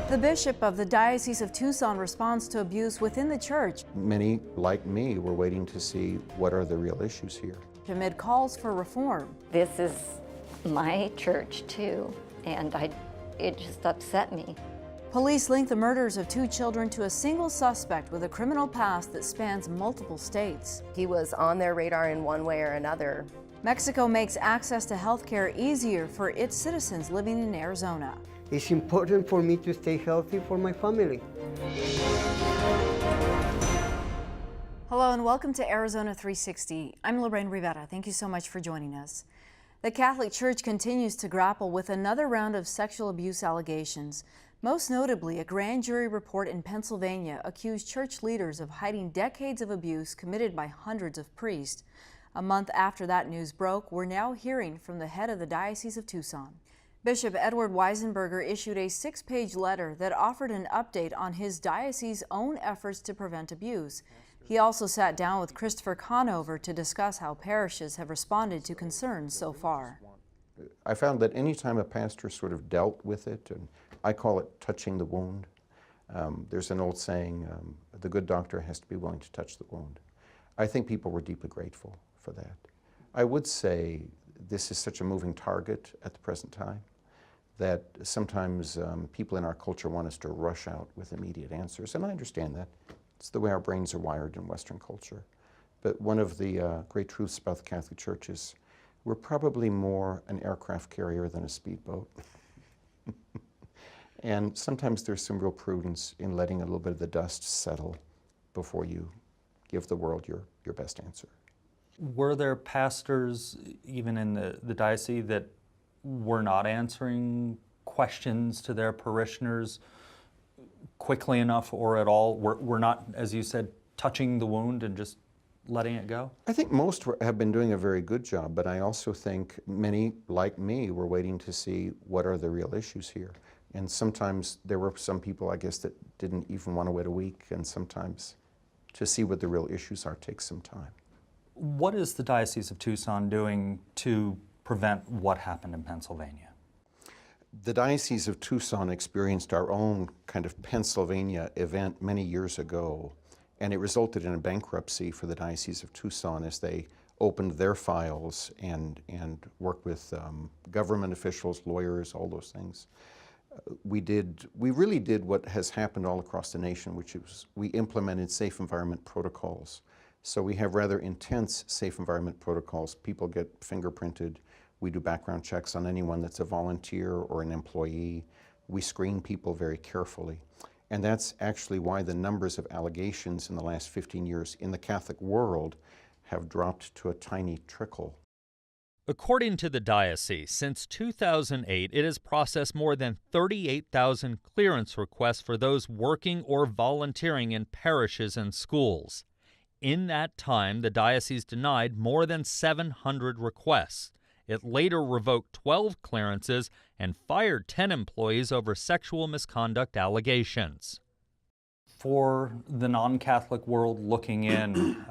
The bishop of the Diocese of Tucson responds to abuse within the church Many, like me, were waiting to see what are the real issues here. amid calls for reform. This is my church too, and it just upset me. Police link the murders of 2 children to a single suspect with a criminal past that spans multiple states. He was on their radar in one way or another. Mexico makes access to health care easier for its citizens living in Arizona. It's important for me to stay healthy for my family. Hello and welcome to Arizona 360. I'm Lorraine Rivera. Thank you so much for joining us. The Catholic Church continues to grapple with another round of sexual abuse allegations. Most notably, a grand jury report in Pennsylvania accused church leaders of hiding decades of abuse committed by hundreds of priests. A month after that news broke, we're now hearing from the head of the Diocese of Tucson. Bishop Edward Weisenberger issued a 6-page letter that offered an update on his diocese's own efforts to prevent abuse. He also sat down with Christopher Conover to discuss how parishes have responded to concerns so far. I found that any time a pastor sort of dealt with it, and I call it touching the wound. There's an old saying, the good doctor has to be willing to touch the wound. I think people were deeply grateful for that. I would say this is such a moving target at the present time that sometimes people in our culture want us to rush out with immediate answers, and I understand that. It's the way our brains are wired in Western culture. But one of the great truths about the Catholic Church is we're probably more an aircraft carrier than a speedboat. And sometimes there's some real prudence in letting a little bit of the dust settle before you give the world your best answer. Were there pastors, even in the diocese, that were not answering questions to their parishioners quickly enough or at all? Were not, as you said, touching the wound and just letting it go? I think most have been doing a very good job, but I also think many, like me, were waiting to see what are the real issues here. And sometimes there were some people, I guess, that didn't even want to wait a week, and sometimes to see what the real issues are takes some time. What is the Diocese of Tucson doing to prevent what happened in Pennsylvania? The Diocese of Tucson experienced our own kind of Pennsylvania event many years ago, and it resulted in a bankruptcy for the Diocese of Tucson as they opened their files and worked with government officials, lawyers, all those things. We really did what has happened all across the nation, which is we implemented safe environment protocols. So we have rather intense safe environment protocols. People get fingerprinted. We do background checks on anyone that's a volunteer or an employee. We screen people very carefully. And that's actually why the numbers of allegations in the last 15 years in the Catholic world have dropped to a tiny trickle. According to the diocese, since 2008, it has processed more than 38,000 clearance requests for those working or volunteering in parishes and schools. In that time, the diocese denied more than 700 requests. It later revoked 12 clearances and fired 10 employees over sexual misconduct allegations. For the non-Catholic world looking in,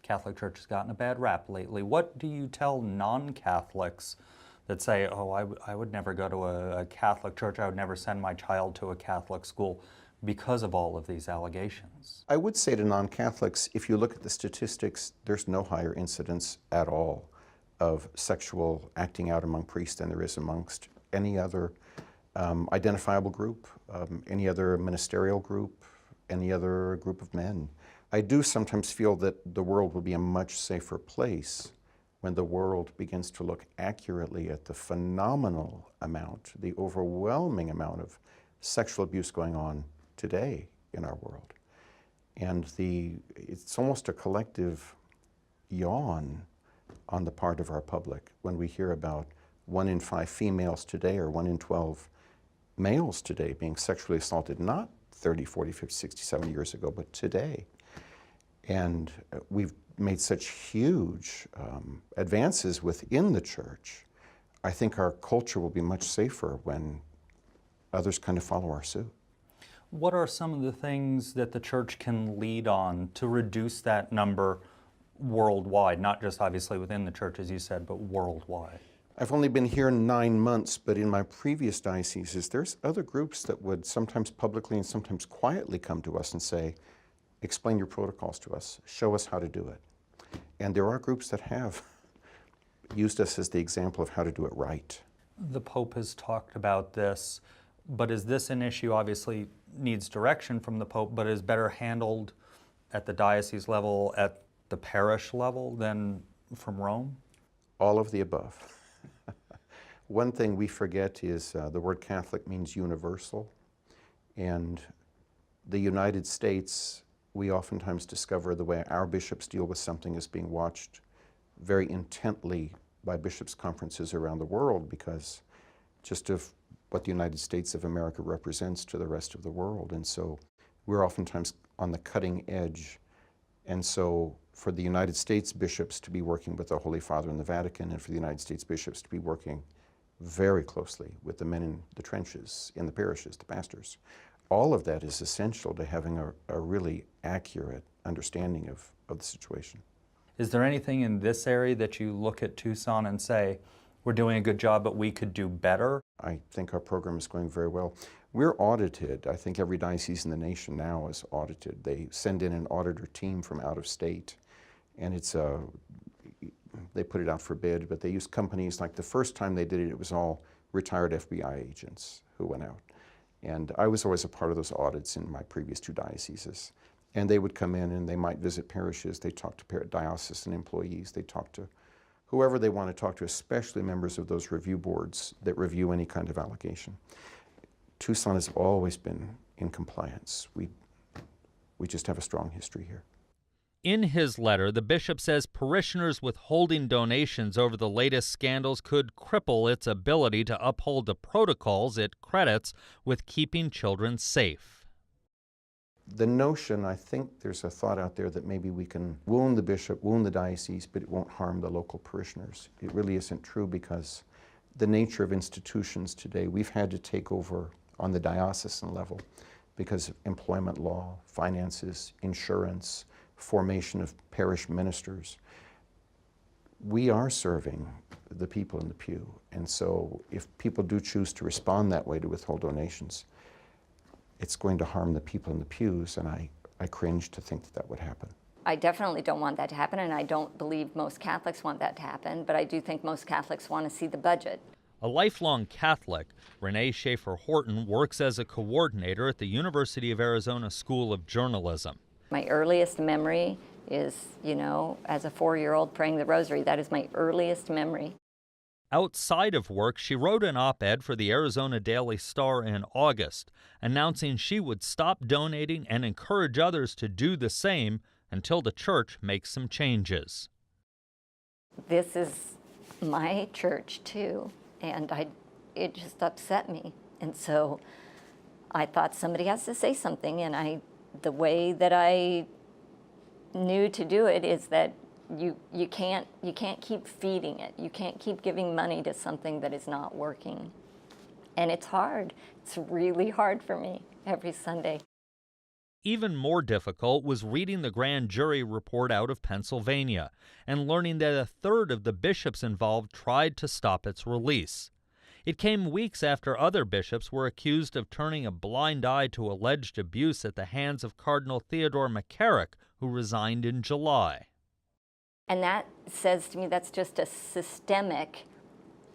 Catholic Church has gotten a bad rap lately. What do you tell non-Catholics that say, oh, I would never go to a Catholic church, I would never send my child to a Catholic school because of all of these allegations? I would say to non-Catholics, if you look at the statistics, there's no higher incidence at all of sexual acting out among priests than there is amongst any other identifiable group, any other ministerial group, any other group of men. I do sometimes feel that the world will be a much safer place when the world begins to look accurately at the phenomenal amount, the overwhelming amount of sexual abuse going on today in our world. And it's almost a collective yawn on the part of our public when we hear about 1 in 5 females today or 1 in 12 males today being sexually assaulted, not 30, 40, 50, 60, 70 years ago, but today. And we've made such huge advances within the church. I think our culture will be much safer when others kind of follow our suit. What are some of the things that the church can lead on to reduce that number worldwide, not just obviously within the church, as you said, but worldwide? I've only been here 9 months, but in my previous dioceses, there's other groups that would sometimes publicly and sometimes quietly come to us and say, explain your protocols to us, show us how to do it. And there are groups that have used us as the example of how to do it right. The Pope has talked about this, but is this an issue, obviously needs direction from the Pope, but is better handled at the diocese level, at the parish level than from Rome? All of the above. One thing we forget is the word Catholic means universal. And the United States, we oftentimes discover the way our bishops deal with something is being watched very intently by bishops' conferences around the world, because just of what the United States of America represents to the rest of the world. And so we're oftentimes on the cutting edge. And so for the United States bishops to be working with the Holy Father in the Vatican, and for the United States bishops to be working very closely with the men in the trenches, in the parishes, the pastors, all of that is essential to having a really accurate understanding of the situation. Is there anything in this area that you look at Tucson and say, we're doing a good job, but we could do better? I think our program is going very well. We're audited. I think every diocese in the nation now is audited. They send in an auditor team from out of state, and they put it out for bid, but they use companies. Like the first time they did it, it was all retired FBI agents who went out. And I was always a part of those audits in my previous 2 dioceses. And they would come in and they might visit parishes. They talk to diocesan employees. They talk to whoever they want to talk to, especially members of those review boards that review any kind of allegation. Tucson has always been in compliance. We just have a strong history here. In his letter, the bishop says parishioners withholding donations over the latest scandals could cripple its ability to uphold the protocols it credits with keeping children safe. The notion, I think there's a thought out there that maybe we can wound the bishop, wound the diocese, but it won't harm the local parishioners. It really isn't true, because the nature of institutions today, we've had to take over on the diocesan level because of employment law, finances, insurance, formation of parish ministers. We are serving the people in the pew, and so if people do choose to respond that way to withhold donations, it's going to harm the people in the pews, and I cringe to think that would happen. I definitely don't want that to happen, and I don't believe most Catholics want that to happen, but I do think most Catholics want to see the budget. A lifelong Catholic, Renee Schaefer-Horton works as a coordinator at the University of Arizona School of Journalism. My earliest memory is, as a 4-year-old praying the rosary. That is my earliest memory. Outside of work, she wrote an op-ed for the Arizona Daily Star in August, announcing she would stop donating and encourage others to do the same until the church makes some changes. This is my church too, and it just upset me. And so I thought somebody has to say something, and the way that I knew to do it is that you can't keep feeding it. You can't keep giving money to something that is not working. And it's hard. It's really hard for me every Sunday. Even more difficult was reading the grand jury report out of Pennsylvania and learning that a third of the bishops involved tried to stop its release. It came weeks after other bishops were accused of turning a blind eye to alleged abuse at the hands of Cardinal Theodore McCarrick, who resigned in July. And that says to me that's just a systemic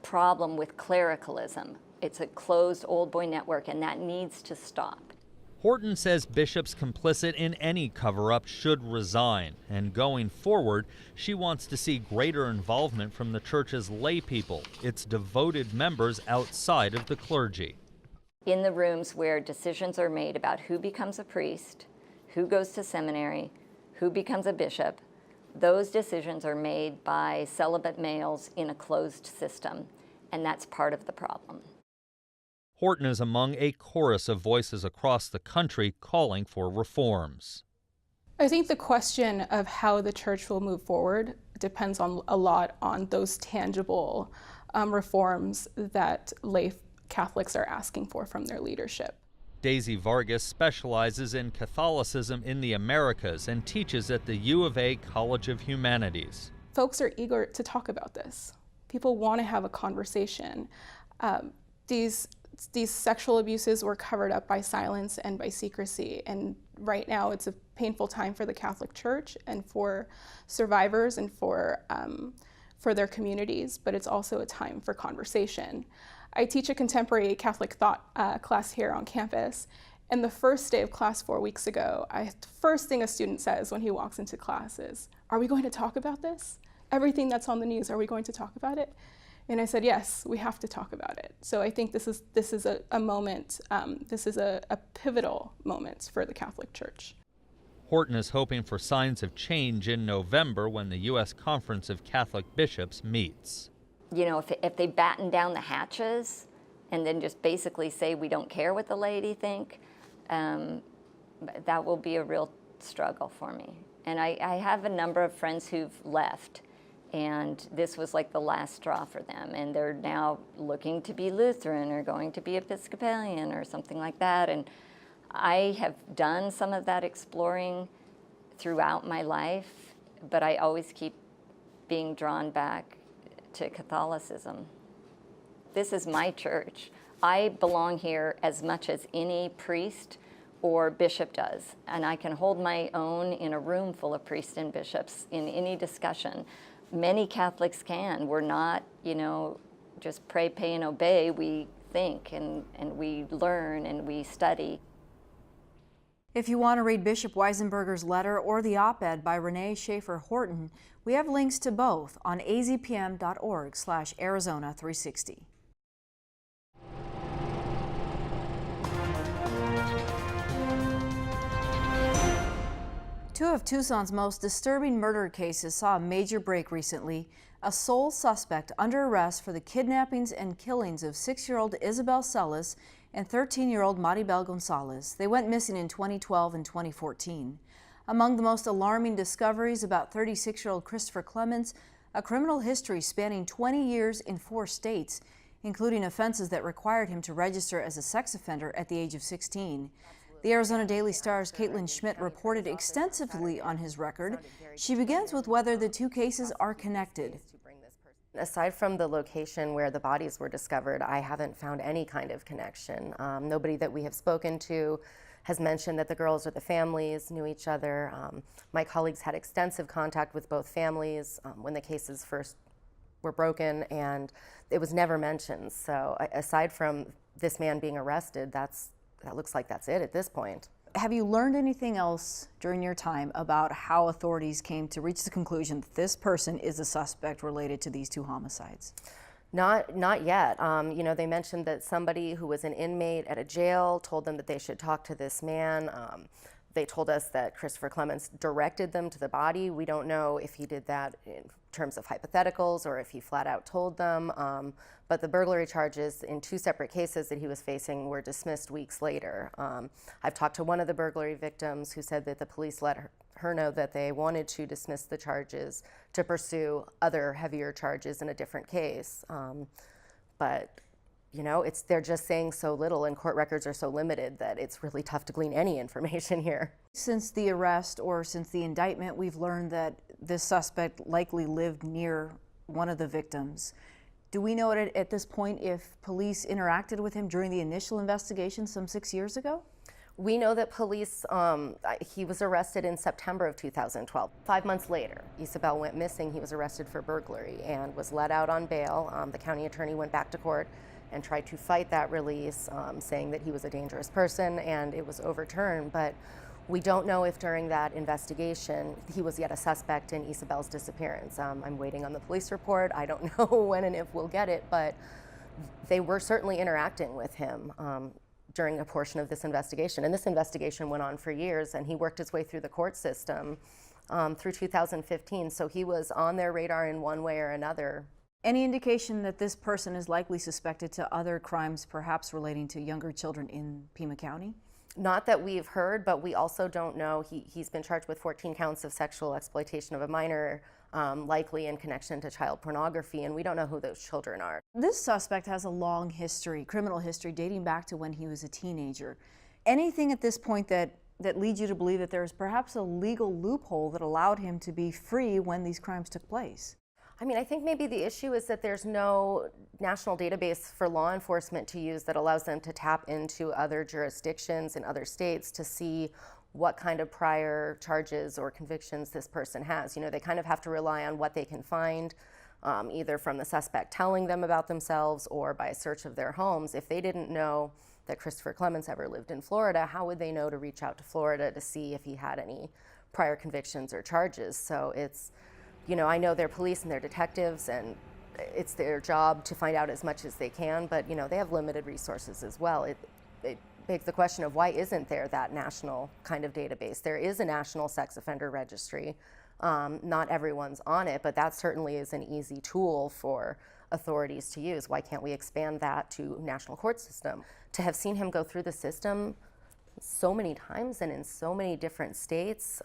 problem with clericalism. It's a closed old boy network, and that needs to stop. Horton says bishops complicit in any cover-up should resign, and going forward, she wants to see greater involvement from the church's lay people, its devoted members outside of the clergy. In the rooms where decisions are made about who becomes a priest, who goes to seminary, who becomes a bishop, those decisions are made by celibate males in a closed system, and that's part of the problem. Horton is among a chorus of voices across the country calling for reforms. I think the question of how the church will move forward depends a lot on those tangible reforms that lay Catholics are asking for from their leadership. Daisy Vargas specializes in Catholicism in the Americas and teaches at the U of A College of Humanities. Folks are eager to talk about this. People want to have a conversation. These sexual abuses were covered up by silence and by secrecy, and right now it's a painful time for the Catholic Church and for survivors and for their communities, but it's also a time for conversation. I teach a contemporary Catholic thought class here on campus, and the first day of class 4 weeks ago, the first thing a student says when he walks into class is, "Are we going to talk about this? Everything that's on the news, are we going to talk about it?" And I said, yes, we have to talk about it. So I think this is a moment, this is a pivotal moment for the Catholic Church. Horton is hoping for signs of change in November when the U.S. Conference of Catholic Bishops meets. You know, if they batten down the hatches and then just basically say we don't care what the laity think, that will be a real struggle for me. And I have a number of friends who've left, and this was like the last straw for them, and they're now looking to be Lutheran or going to be Episcopalian or something like that. And I have done some of that exploring throughout my life, but I always keep being drawn back to Catholicism. This is my church. I belong here as much as any priest or bishop does, and I can hold my own in a room full of priests and bishops in any discussion. Many Catholics can. We're not, you know, just pray, pay, and obey. We think and we learn and we study. If you want to read Bishop Weisenberger's letter or the op-ed by Renee Schaefer Horton, we have links to both on azpm.org/Arizona360. Two of Tucson's most disturbing murder cases saw a major break recently. A sole suspect under arrest for the kidnappings and killings of 6-year-old Isabel Celis and 13-year-old Maribel Gonzalez. They went missing in 2012 and 2014. Among the most alarming discoveries about 36-year-old Christopher Clemens, a criminal history spanning 20 years in 4 states, including offenses that required him to register as a sex offender at the age of 16. The Arizona Daily Star's Caitlin Schmidt reported extensively on his record. She begins with whether the two cases are connected. Aside from the location where the bodies were discovered, I haven't found any kind of connection. Nobody that we have spoken to has mentioned that the girls or the families knew each other. My colleagues had extensive contact with both families when the cases first were broken, and it was never mentioned. So aside from this man being arrested, that looks like that's it at this point. Have you learned anything else during your time about how authorities came to reach the conclusion that this person is a suspect related to these 2 homicides? Not yet. You know, they mentioned that somebody who was an inmate at a jail told them that they should talk to this man. They told us that Christopher Clemens directed them to the body. We don't know if he did that in terms of hypotheticals or if he flat out told them. But the burglary charges in 2 separate cases that he was facing were dismissed weeks later. I've talked to one of the burglary victims who said that the police let her know that they wanted to dismiss the charges to pursue other heavier charges in a different case. But you know, they're just saying so little, and court records are so limited that it's really tough to glean any information here. Since the arrest or since the indictment, we've learned that this suspect likely lived near one of the victims. Do we know at this point if police interacted with him during the initial investigation some 6 years ago? We know that police, he was arrested in September of 2012. 5 months later, Isabel went missing. He was arrested for burglary and was let out on bail. The county attorney went back to court and tried to fight that release, saying that he was a dangerous person, and it was overturned. But we don't know if during that investigation he was yet a suspect in Isabel's disappearance. I'm waiting on the police report. I don't know when and if we'll get it, but they were certainly interacting with him during a portion of this investigation. And this investigation went on for years, and he worked his way through the court system through 2015. So he was on their radar in one way or another. Any indication that this person is likely suspected to other crimes, perhaps relating to younger children in Pima County? Not that we've heard, but we also don't know. He's been charged with 14 counts of sexual exploitation of a minor, likely in connection to child pornography, and we don't know who those children are. This suspect has a long history, criminal history, dating back to when he was a teenager. Anything at this point that leads you to believe that there's perhaps a legal loophole that allowed him to be free when these crimes took place? I mean, I think maybe the issue is that there's no national database for law enforcement to use that allows them to tap into other jurisdictions in other states to see what kind of prior charges or convictions this person has. You know, they kind of have to rely on what they can find, either from the suspect telling them about themselves or by a search of their homes. If they didn't know that Christopher Clements ever lived in Florida, how would they know to reach out to Florida to see if he had any prior convictions or charges? So it's, you know, I know they're police and they're detectives, and it's their job to find out as much as they can, but, you know, they have limited resources as well. It begs the question of why isn't there that national kind of database? There is a national sex offender registry. Not everyone's on it, but that certainly is an easy tool for authorities to use. Why can't we expand that to national court system? To have seen him go through the system so many times and in so many different states,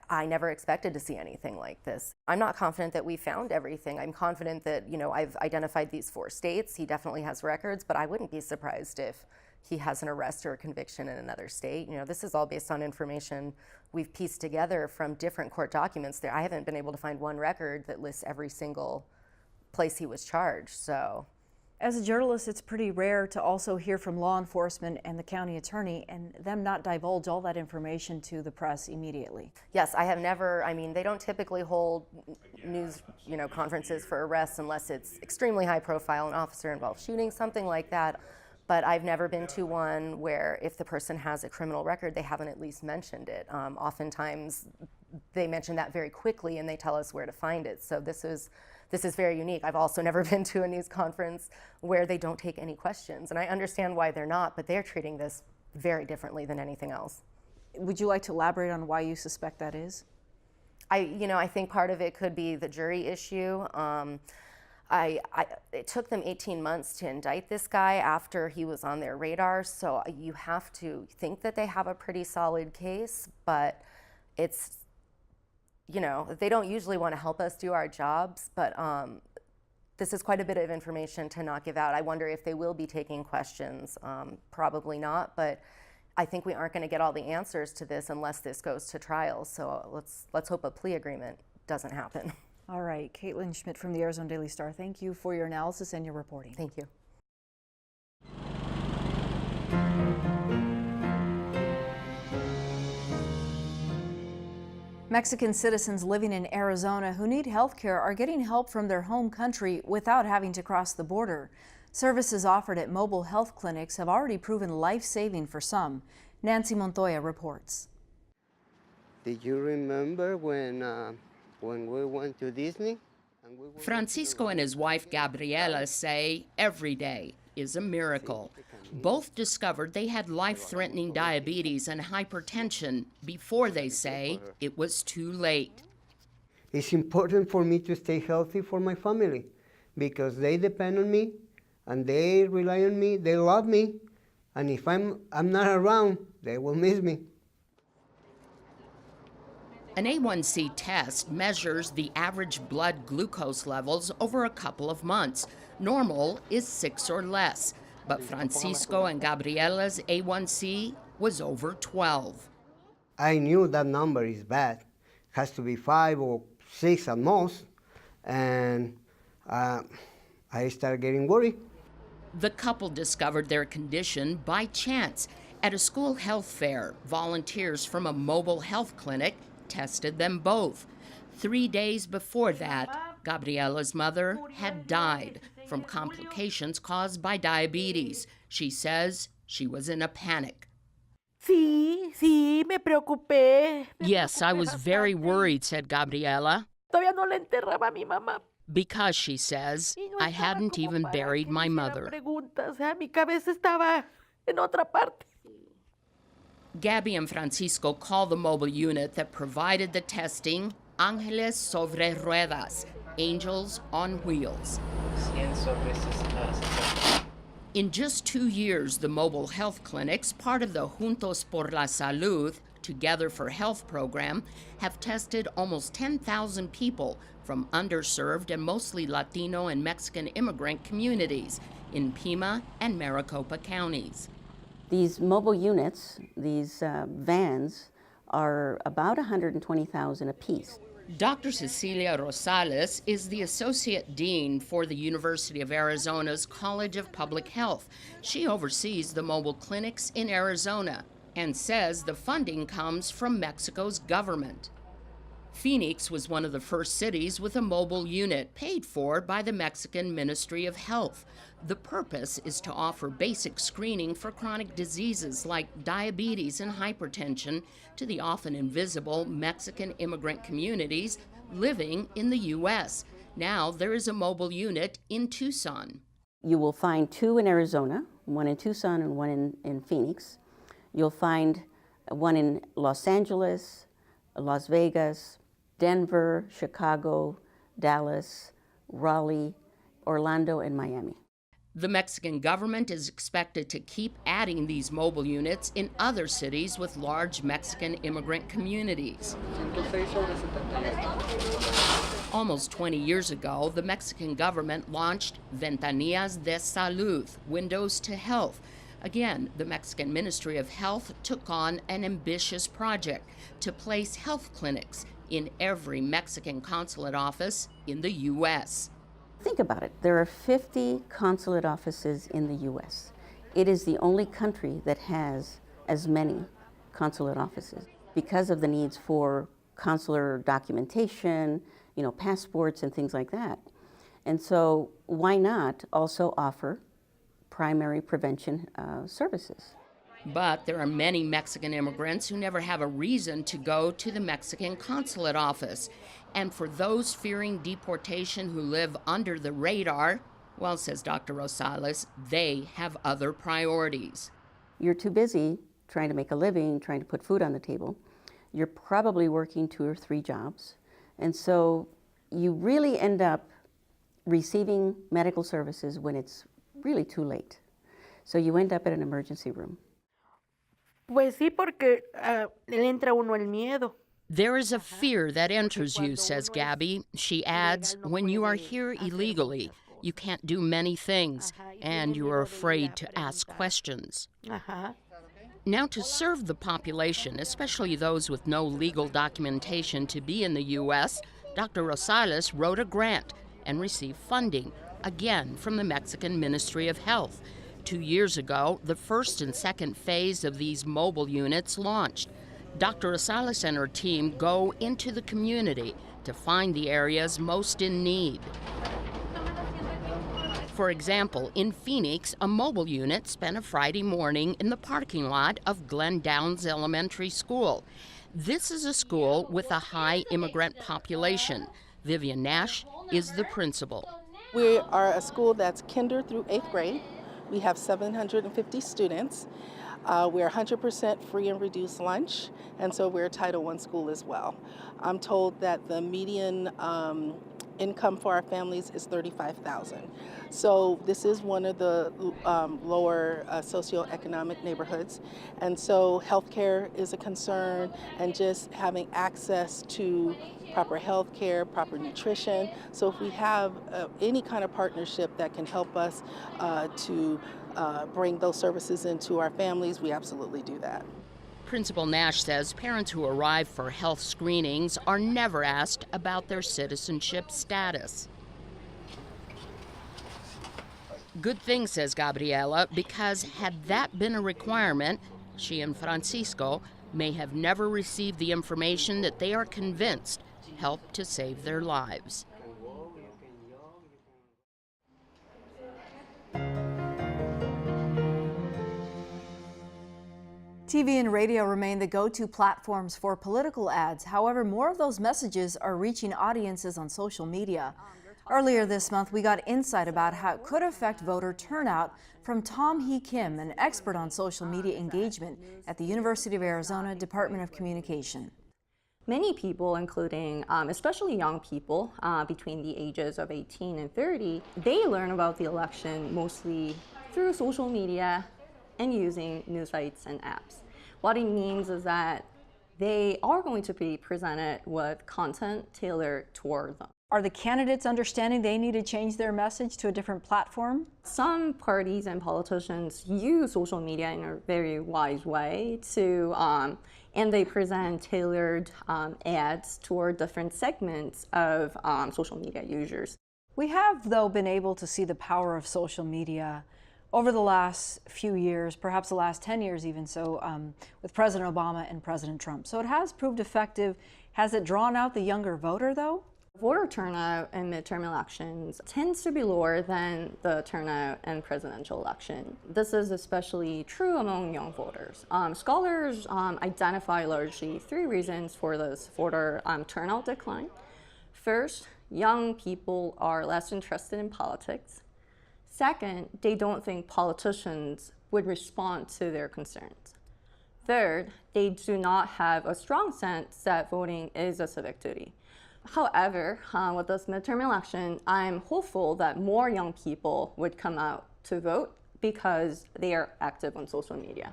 I never expected to see anything like this. I'm not confident that we found everything. I'm confident that, you know, I've identified these 4 states. He definitely has records, but I wouldn't be surprised if he has an arrest or a conviction in another state. You know, this is all based on information we've pieced together from different court documents. I haven't been able to find one record that lists every single place he was charged, so. As a journalist, it's pretty rare to also hear from law enforcement and the county attorney and them not divulge all that information to the press immediately. Yes, I have never, I mean, they don't typically hold news, you know, conferences for arrests unless it's extremely high profile, an officer involved shooting, something like that. But I've never been to one where if the person has a criminal record, they haven't at least mentioned it. Oftentimes they mention that very quickly and they tell us where to find it. So this is very unique. I've also never been to a news conference where they don't take any questions. And I understand why they're not, but they're treating this very differently than anything else. Would you like to elaborate on why you suspect that is? I think part of it could be the jury issue. It took them 18 months to indict this guy after he was on their radar, so you have to think that they have a pretty solid case, but it's, you know, they don't usually want to help us do our jobs, but this is quite a bit of information to not give out. I wonder if they will be taking questions. Probably not, but I think we aren't going to get all the answers to this unless this goes to trial, so let's hope a plea agreement doesn't happen. All right, Caitlin Schmidt from the Arizona Daily Star, thank you for your analysis and your reporting. Thank you. Mexican citizens living in Arizona who need health care are getting help from their home country without having to cross the border. Services offered at mobile health clinics have already proven life-saving for some. Nancy Montoya reports. Did you remember when we went to Disney? Francisco and his wife Gabriela say every day is a miracle. Both discovered they had life-threatening diabetes and hypertension before they say it was too late. It's important for me to stay healthy for my family because they depend on me and they rely on me, they love me, and if I'm not around, they will miss me. An A1C test measures the average blood glucose levels over a couple of months. Normal is 6 or less, but Francisco and Gabriela's A1C was over 12. I knew that number is bad. It has to be 5 or 6 at most, and I started getting worried. The couple discovered their condition by chance. At a school health fair, volunteers from a mobile health clinic tested them both. 3 days before that, Gabriela's mother had died from complications caused by diabetes. She says she was in a panic. Sí, me preocupé. Yes, I was very worried, said Gabriela. Todavía no le enterraba a mi mamá. Because, she says, I hadn't even buried my mother. Mi cabeza estaba en otra parte. Gabby and Francisco call the mobile unit that provided the testing Ángeles sobre Ruedas, Angels on Wheels. In just 2 years, the mobile health clinics, part of the Juntos por la Salud, Together for Health program, have tested almost 10,000 people from underserved and mostly Latino and Mexican immigrant communities in Pima and Maricopa counties. These mobile units, these vans, are about $120,000 apiece. Dr. Cecilia Rosales is the Associate Dean for the University of Arizona's College of Public Health. She oversees the mobile clinics in Arizona and says the funding comes from Mexico's government. Phoenix was one of the first cities with a mobile unit paid for by the Mexican Ministry of Health. The purpose is to offer basic screening for chronic diseases like diabetes and hypertension to the often invisible Mexican immigrant communities living in the U.S. Now there is a mobile unit in Tucson. You will find two in Arizona, one in Tucson and one in Phoenix. You'll find one in Los Angeles, Las Vegas, Denver, Chicago, Dallas, Raleigh, Orlando, and Miami. The Mexican government is expected to keep adding these mobile units in other cities with large Mexican immigrant communities. Almost 20 years ago, the Mexican government launched Ventanillas de Salud, Windows to Health. Again, the Mexican Ministry of Health took on an ambitious project to place health clinics in every Mexican consulate office in the U.S. Think about it. There are 50 consulate offices in the U.S. It is the only country that has as many consulate offices because of the needs for consular documentation, passports and things like that. And so why not also offer primary prevention services? But there are many Mexican immigrants who never have a reason to go to the Mexican consulate office. And for those fearing deportation who live under the radar, well, says Dr. Rosales, they have other priorities. You're too busy trying to make a living, trying to put food on the table. You're probably working 2 or 3 jobs. And so you really end up receiving medical services when it's really too late. So you end up at an emergency room. Pues sí, porque le entra uno el miedo. There is a fear that enters you, says Gabby. She adds, when you are here illegally, you can't do many things, and you are afraid to ask questions. Now, to serve the population, especially those with no legal documentation to be in the U.S., Dr. Rosales wrote a grant and received funding, again from the Mexican Ministry of Health. 2 years ago, the first and second phase of these mobile units launched. Dr. Rosales and her team go into the community to find the areas most in need. For example, in Phoenix, a mobile unit spent a Friday morning in the parking lot of Glen Downs Elementary School. This is a school with a high immigrant population. Vivian Nash is the principal. We are a school that's kinder through 8th grade. We have 750 students. We're 100% free and reduced lunch, and so we're a Title I school as well. I'm told that the median income for our families is $35,000. So this is one of the lower socioeconomic neighborhoods, and so healthcare is a concern, and just having access to proper health care, proper nutrition. So if we have any kind of partnership that can help us to bring those services into our families, we absolutely do that. Principal Nash says parents who arrive for health screenings are never asked about their citizenship status. Good thing, says Gabriela, because had that been a requirement, she and Francisco may have never received the information that they are convinced helped to save their lives. TV and radio remain the go-to platforms for political ads. However, more of those messages are reaching audiences on social media. Earlier this month, we got insight about how it could affect voter turnout from Tom Hee Kim, an expert on social media engagement at the University of Arizona Department of Communication. Many people, including especially young people between the ages of 18 and 30, they learn about the election mostly through social media and using news sites and apps. What it means is that they are going to be presented with content tailored toward them. Are the candidates understanding they need to change their message to a different platform? Some parties and politicians use social media in a very wise way to, and they present tailored ads toward different segments of social media users. We have, though, been able to see the power of social media over the last few years, perhaps the last 10 years even so, with President Obama and President Trump. So it has proved effective. Has it drawn out the younger voter, though? Voter turnout in midterm elections tends to be lower than the turnout in presidential election. This is especially true among young voters. Scholars identify largely three reasons for this voter turnout decline. First, young people are less interested in politics. Second, they don't think politicians would respond to their concerns. Third, they do not have a strong sense that voting is a civic duty. However, with this midterm election, I'm hopeful that more young people would come out to vote because they are active on social media.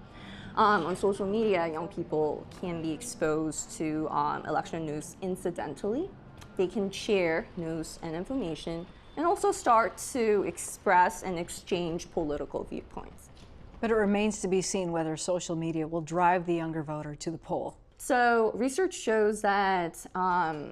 On social media, young people can be exposed to election news incidentally. They can share news and information and also start to express and exchange political viewpoints. But it remains to be seen whether social media will drive the younger voter to the poll. So research shows that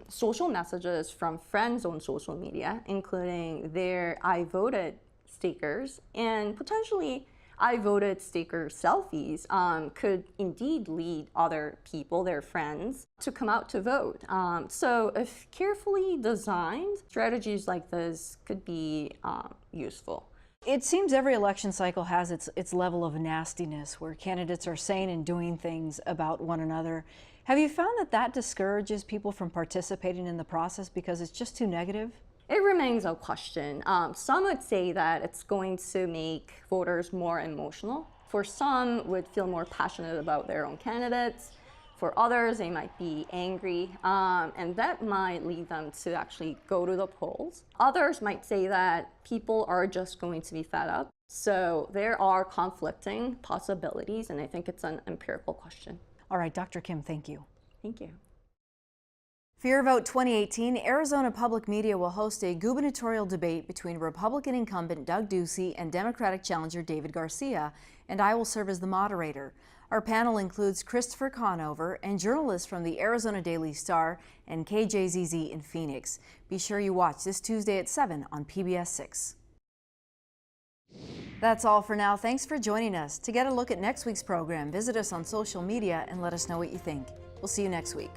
social messages from friends on social media, including their I voted stickers and potentially I voted sticker selfies, could indeed lead other people, their friends, to come out to vote. So if carefully designed, strategies like this could be useful. It seems every election cycle has its level of nastiness, where candidates are saying and doing things about one another. Have you found that discourages people from participating in the process because it's just too negative? It remains a question. Some would say that it's going to make voters more emotional. For some, would feel more passionate about their own candidates. For others, they might be angry, and that might lead them to actually go to the polls. Others might say that people are just going to be fed up. So there are conflicting possibilities, and I think it's an empirical question. All right, Dr. Kim, thank you. Thank you. For Your Vote 2018, Arizona Public Media will host a gubernatorial debate between Republican incumbent Doug Ducey and Democratic challenger David Garcia, and I will serve as the moderator. Our panel includes Christopher Conover and journalists from the Arizona Daily Star and KJZZ in Phoenix. Be sure you watch this Tuesday at 7 on PBS 6. That's all for now. Thanks for joining us. To get a look at next week's program, visit us on social media and let us know what you think. We'll see you next week.